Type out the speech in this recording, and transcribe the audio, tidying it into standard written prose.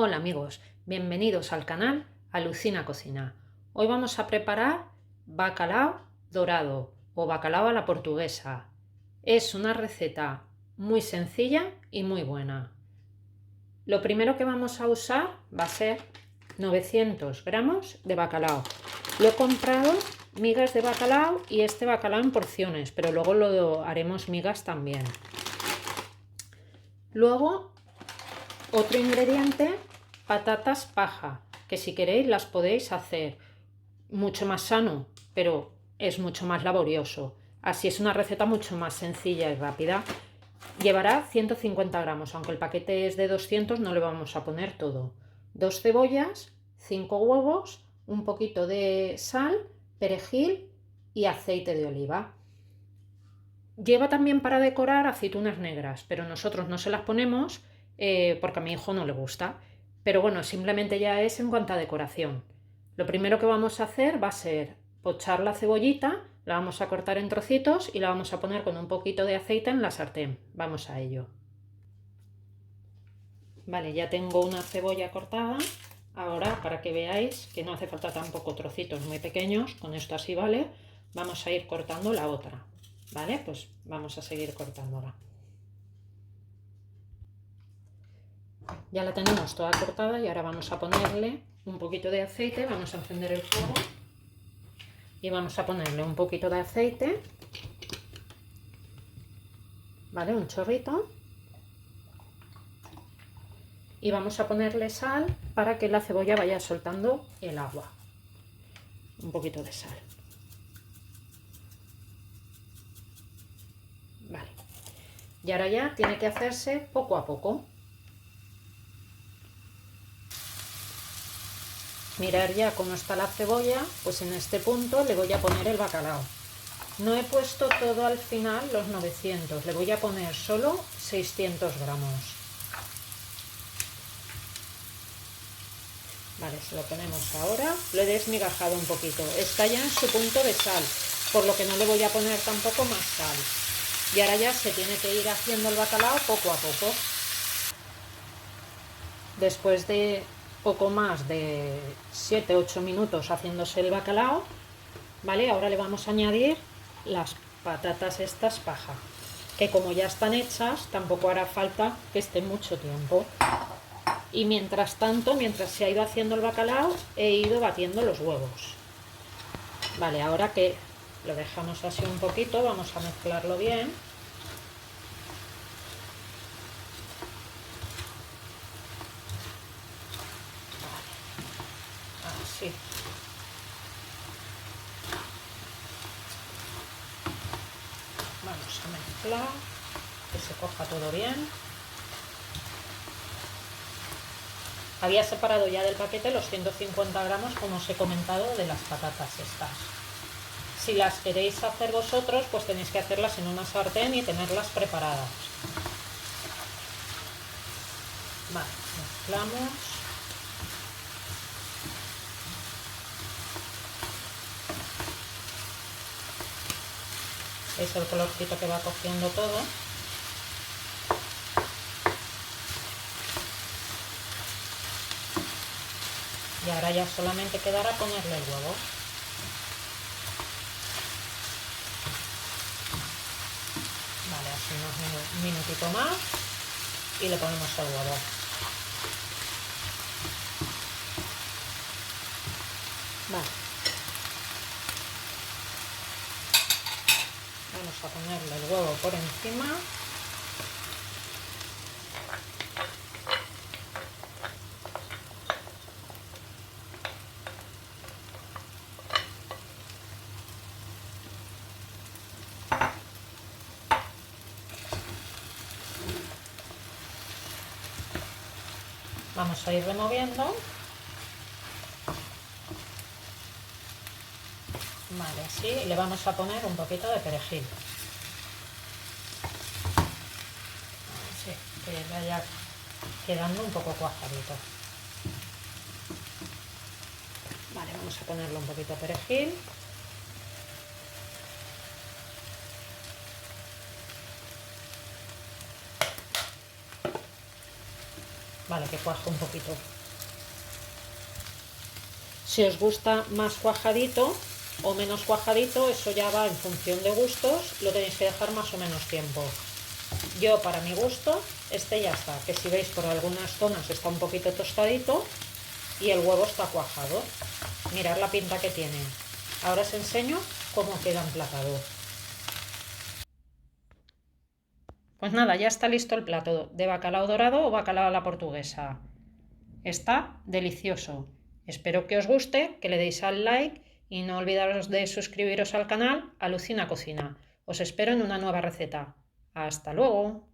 Hola amigos, bienvenidos al canal Alucina Cocina. Hoy vamos a preparar bacalao dorado o bacalao a la portuguesa. Es una receta muy sencilla y muy buena. Lo primero que vamos a usar va a ser 900 gramos de bacalao. Lo he comprado migas de bacalao y este bacalao en porciones, pero luego lo haremos migas también. Luego, otro ingrediente, patatas paja, que si queréis las podéis hacer mucho más sano, pero es mucho más laborioso. Así es una receta mucho más sencilla y rápida. Llevará 150 gramos, aunque el paquete es de 200, no le vamos a poner todo. 2 cebollas, 5 huevos, un poquito de sal, perejil y aceite de oliva. Lleva también para decorar aceitunas negras, pero nosotros no se las ponemos porque a mi hijo no le gusta. Pero bueno, simplemente ya es en cuanto a decoración. Lo primero que vamos a hacer va a ser pochar la cebollita, la vamos a cortar en trocitos y la vamos a poner con un poquito de aceite en la sartén. Vamos a ello. Vale, ya tengo una cebolla cortada. Ahora, para que veáis que no hace falta tampoco trocitos muy pequeños, con esto así vale, vamos a ir cortando la otra. Vale, pues vamos a seguir cortándola. Ya la tenemos toda cortada y ahora vamos a ponerle un poquito de aceite. Vamos a encender el fuego y vamos a ponerle un poquito de aceite. Vale, un chorrito. Y vamos a ponerle sal para que la cebolla vaya soltando el agua. Un poquito de sal. Vale. Y ahora ya tiene que hacerse poco a poco. Mirar ya cómo está la cebolla, pues en este punto le voy a poner el bacalao. No he puesto todo al final los 900, le voy a poner solo 600 gramos. Vale, se lo ponemos ahora. Lo he desmigajado un poquito. Está ya en su punto de sal, por lo que no le voy a poner tampoco más sal. Y ahora ya se tiene que ir haciendo el bacalao poco a poco. Después de poco más de 7-8 minutos haciéndose el bacalao, ¿vale? Ahora le vamos a añadir las patatas estas paja, que como ya están hechas, tampoco hará falta que estén mucho tiempo. Y mientras tanto, mientras se ha ido haciendo el bacalao, he ido batiendo los huevos. Vale, ahora que lo dejamos así un poquito, vamos a mezclarlo bien. Así. Vamos a mezclar, que se coja todo bien. Había separado ya del paquete los 150 gramos, como os he comentado, de las patatas estas. Si las queréis hacer vosotros, pues tenéis que hacerlas en una sartén y tenerlas preparadas. Vale, mezclamos. ¿Veis el colorcito que va cogiendo todo? Y ahora ya solamente quedará ponerle el huevo. Vale, así un minutito más y le ponemos el huevo. Vale. Vamos a ponerle el huevo por encima. Vamos a ir removiendo. Vale, así le vamos a poner un poquito de perejil. Así, que vaya quedando un poco cuajadito. Vale, vamos a ponerle un poquito de perejil. Vale, para que cuaje un poquito. Si os gusta más cuajadito o menos cuajadito, eso ya va en función de gustos, lo tenéis que dejar más o menos tiempo. Yo, para mi gusto, este ya está, que si veis por algunas zonas está un poquito tostadito y el huevo está cuajado. Mirad la pinta que tiene. Ahora os enseño cómo queda emplatado. Pues nada, ya está listo el plato de bacalao dorado o bacalao a la portuguesa. Está delicioso. Espero que os guste, que le deis al like y no olvidaros de suscribiros al canal Alucina Cocina. Os espero en una nueva receta. ¡Hasta luego!